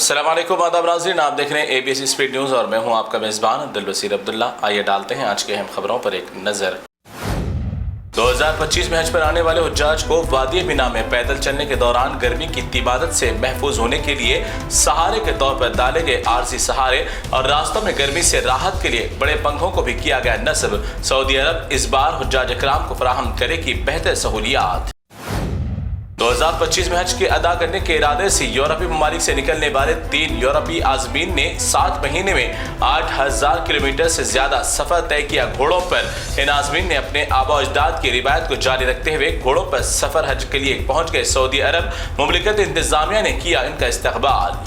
अस्सलाम वालेकुम, आदाब नाज़रीन, आप देख रहे हैं ABC स्पीड न्यूज़ और मैं हूं आपका मेज़बान अब्दुल अब्दुल्ला। आइए डालते हैं आज के अहम खबरों पर एक नज़र। 2025 में हज पर आने वाले हुज्जाज को वादी मिना में पैदल चलने के दौरान गर्मी की तिबादत से महफूज होने के लिए सहारे के तौर पर डाले गए आरजी सहारे और रास्तों में गर्मी से राहत के लिए बड़े पंखों को भी किया गया नस्ब। सऊदी अरब इस बार हुज्जाज इकराम को फराहम करेगी बेहतर सहूलियात। 2025 में हज के अदा करने के इरादे से यूरोपीय ममालिक से निकलने वाले 3 यूरोपीय आज़मीन ने 7 महीने में 8000 किलोमीटर से ज्यादा सफर तय किया घोड़ों पर। इन आज़मीन ने अपने आबा अजदाद की रिवायत को जारी रखते हुए घोड़ों पर सफर हज के लिए पहुंच गए। सऊदी अरब मुमलिकत इंतजामिया ने किया इनका इस्तकबाल।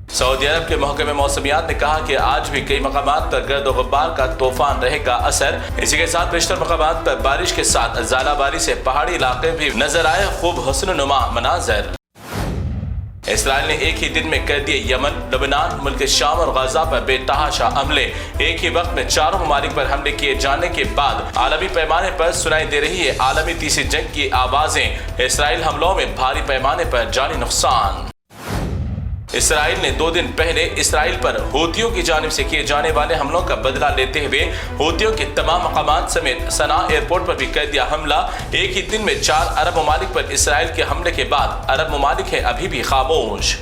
सऊदी अरब के महकमे मौसमियात ने कहा कि आज भी कई मकामात पर गर्द गुब्बार का तूफान रहेगा असर। इसी के साथ बेशतर मकामात पर बारिश के साथ ज़ालाबारी से पहाड़ी इलाके भी नजर आए खूब हुस्नुमा मनाजर। इसराइल ने एक ही दिन में कर दिए यमन, लबनान, मुल्क शाम और गाजा पर बेतहाशा हमले। एक ही वक्त में चारों ममालिक पर हमले किए जाने के बाद आलमी पैमाने पर सुनाई दे रही है आलमी तीसरी जंग की आवाजें। इसराइल हमलों में भारी पैमाने पर जानी नुकसान। इसराइल ने 2 दिन पहले इसराइल पर हूतियों की जानिब से किए जाने वाले हमलों का बदला लेते हुए हूतियों के तमाम मकामात समेत सना एयरपोर्ट पर भी कर दिया हमला। एक ही दिन में 4 अरब ममालिक पर इसराइल के हमले के बाद अरब ममालिक हैं अभी भी खामोश।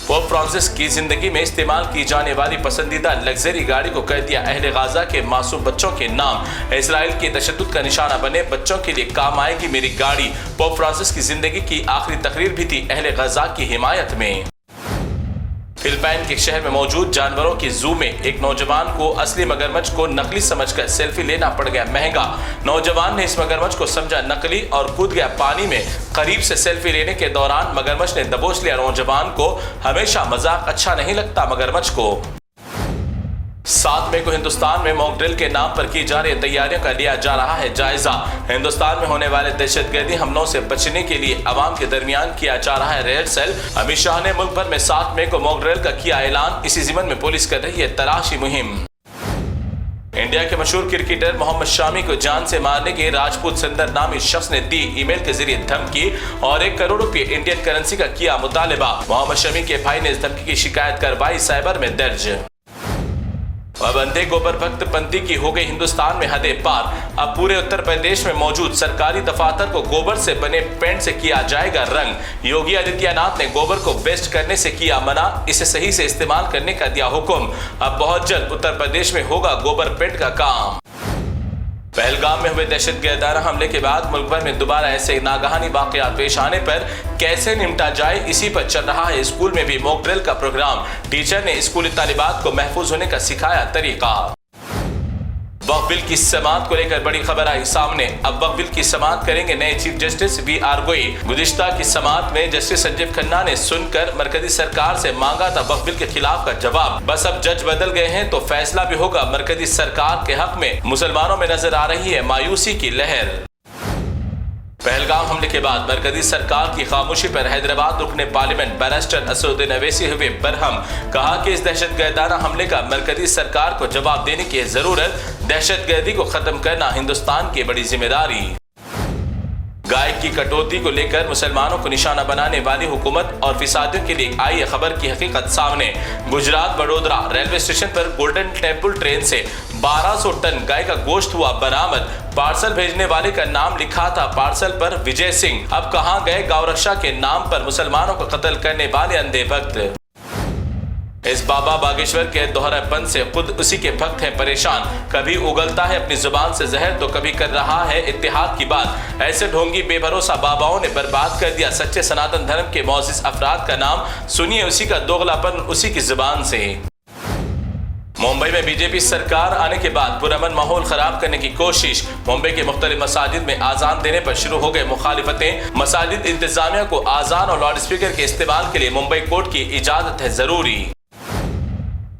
पोप फ्रांसिस की जिंदगी में इस्तेमाल की जाने वाली पसंदीदा लग्जरी गाड़ी को कर दिया अहले गाजा के मासूम बच्चों के नाम। इसराइल के तशद्दुद का निशाना बने बच्चों के लिए काम आएगी मेरी गाड़ी। पोप फ्रांसिस की जिंदगी की आखिरी तकरीर भी थी अहले गाजा की हिमायत में। फिलिपाइन के शहर में मौजूद जानवरों की जू में एक नौजवान को असली मगरमच्छ को नकली समझकर सेल्फी लेना पड़ गया महंगा। नौजवान ने इस मगरमच्छ को समझा नकली और कूद गया पानी में। करीब से सेल्फी लेने के दौरान मगरमच्छ ने दबोच लिया नौजवान को। हमेशा मजाक अच्छा नहीं लगता मगरमच्छ को। 7 मई को हिंदुस्तान में मॉक ड्रिल के नाम पर की जा रही तैयारियों का लिया जा रहा है जायजा। हिंदुस्तान में होने वाले दहशतगर्दी हमलों से बचने के लिए अवाम के दरमियान किया जा रहा है रिहर्सल। अमित शाह ने मुल्क भर में 7 मई को मॉक ड्रिल का किया ऐलान। इसी जिम्मन में पुलिस कर रही है तलाशी मुहिम। इंडिया के मशहूर क्रिकेटर मोहम्मद शामी को जान से मारने के राजपूत सुंदर नामी शख्स ने दी ईमेल के जरिए धमकी और 1 करोड़ रुपए इंडियन करेंसी का किया मुतालिबा। मोहम्मद शमी के भाई ने इस धमकी की शिकायत करवाई साइबर में दर्ज। अब अंधे गोबर भक्त पंथी की हो गई हिंदुस्तान में हदे पार। अब पूरे उत्तर प्रदेश में मौजूद सरकारी दफातर को गोबर से बने पेंट से किया जाएगा रंग। योगी आदित्यनाथ ने गोबर को वेस्ट करने से किया मना, इसे सही से इस्तेमाल करने का दिया हुक्म। अब बहुत जल्द उत्तर प्रदेश में होगा गोबर पेंट का काम। पहलगाम में हुए दहशतगर्दाना हमले के बाद मुल्क भर में दोबारा ऐसे नागहानी वाकयात पेश आने पर कैसे निपटा जाए, इसी पर चल रहा है स्कूल में भी मॉक ड्रिल का प्रोग्राम। टीचर ने स्कूली तालिबात को महफूज होने का सिखाया तरीका। वक्फ बिल की समाअत को लेकर बड़ी खबर आई सामने। अब वक्फ बिल की समाअत करेंगे नए चीफ जस्टिस VR गोई। गुज़िश्ता की समाअत में जस्टिस संजीव खन्ना ने सुनकर मरकजी सरकार से मांगा था वक्फ बिल के खिलाफ का जवाब। बस अब जज बदल गए हैं तो फैसला भी होगा मरकजी सरकार के हक में। मुसलमानों में नजर आ रही है मायूसी की लहर। पहलगाम हमले के बाद मरकजी सरकार की खामोशी पर हैदराबाद रुकने पार्लियामेंट बैरिस्टर असदुद्दीन अवैसी हुए बरहम। कहा कि इस दहशतगर्दाना हमले का मरकजी सरकार को जवाब देने की जरूरत। दहशतगर्दी को खत्म करना हिंदुस्तान की बड़ी जिम्मेदारी। गाय की कटौती को लेकर मुसलमानों को निशाना बनाने वाली हुकूमत और फिसादियों के लिए आई खबर की हकीकत सामने। गुजरात वडोदरा रेलवे स्टेशन पर गोल्डन टेम्पल ट्रेन से 1200 टन गाय का गोश्त हुआ बरामद। पार्सल भेजने वाले का नाम लिखा था पार्सल पर विजय सिंह। अब कहां गए गौरक्षा के नाम पर मुसलमानों को कत्ल करने वाले अंधे भक्त। इस बाबा बागेश्वर के दोहरापन से खुद उसी के भक्त हैं परेशान। कभी उगलता है अपनी जुबान से जहर तो कभी कर रहा है इत्तेहाद की बात। ऐसे ढोंगी बेभरोसा बाबाओं ने बर्बाद कर दिया सच्चे सनातन धर्म के मोअज़्ज़िज़ अफराद का नाम। सुनिए उसी का दोगलापन उसी की जुबान से। मुंबई में बीजेपी सरकार आने के बाद पुरअमन माहौल खराब करने की कोशिश। मुंबई के मुख्तलिफ मसाजिद में आजान देने पर शुरू हो गए मुखालिफतें। मसाजिद इंतजामिया को आजान और लाउड स्पीकर के इस्तेमाल के लिए मुंबई कोर्ट की इजाजत है जरूरी।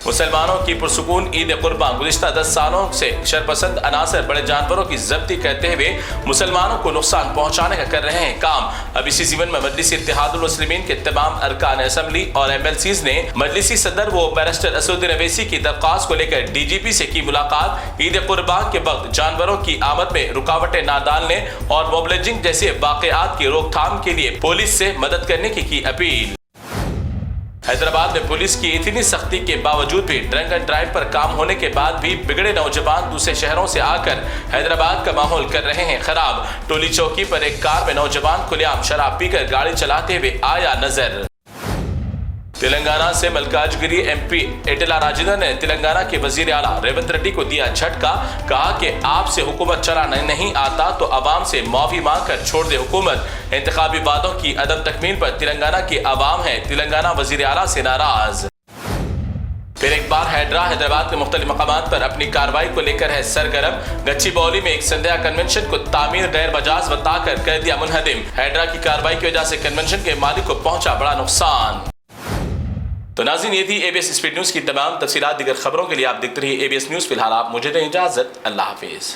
मुसलमानों की पुरसुकून ईद कुर्बान। गुज़िश्ता 10 सालों से शरपसंद अनासर बड़े जानवरों की जब्ती करते हुए मुसलमानों को नुकसान पहुंचाने का कर रहे हैं काम। अब इसी जीवन में मजलिस इत्तेहादुल मुस्लिमीन के तमाम अरकान असम्बली और MLCs ने मजलिसी सदर व बैरिस्टर असदुद्दीन अवैसी की दरख्वास्त को लेकर DGP से की मुलाकात। ईद कुर्बान के वक्त जानवरों की आमद में रुकावटें न डालने और मोबलेजिंग जैसे वाकयात की रोकथाम के लिए पुलिस से मदद करने की अपील। حیدرآباد میں پولیس کی اتنی سختی کے باوجود بھی ڈرنک اینڈ ڈرائیو پر کام ہونے کے بعد بھی بگڑے نوجوان دوسرے شہروں سے آ کر حیدرآباد کا ماحول کر رہے ہیں خراب۔ ٹولی چوکی پر ایک کار میں نوجوان کھلے عام شراب پی کر گاڑی چلاتے ہوئے آیا نظر۔ تلنگانہ سے ملکاجگری ایم پی ایٹلا راجندر نے تلنگانہ کے وزیر اعلیٰ ریونت ریڈی کو دیا جھٹکا، کہا کہ آپ سے حکومت چلانا نہیں آتا تو عوام سے معافی مانگ کر چھوڑ دے حکومت۔ انتخابی وعدوں کی عدم تکمیل پر تلنگانہ کی عوام ہے تلنگانہ وزیر اعلیٰ سے ناراض۔ پھر ایک بار حیدرآباد کے مختلف مقامات پر اپنی کارروائی کو لے کر ہے سرگرم۔ گچی باؤلی میں ایک سندھیا کنونشن کو تعمیر غیر مجاز بتا کر دیا منہدم۔ حیدرا کی کارروائی کی وجہ سے کنونشن کے مالک کو پہنچا بڑا نقصان۔ تو ناظرین، یہ تھی اے بی ایس اسپیڈ نیوز کی تمام تفصیلات۔ دیگر خبروں کے لیے آپ دیکھتے رہیے اے بی ایس نیوز۔ فی الحال آپ مجھے دیں اجازت، اللہ حافظ۔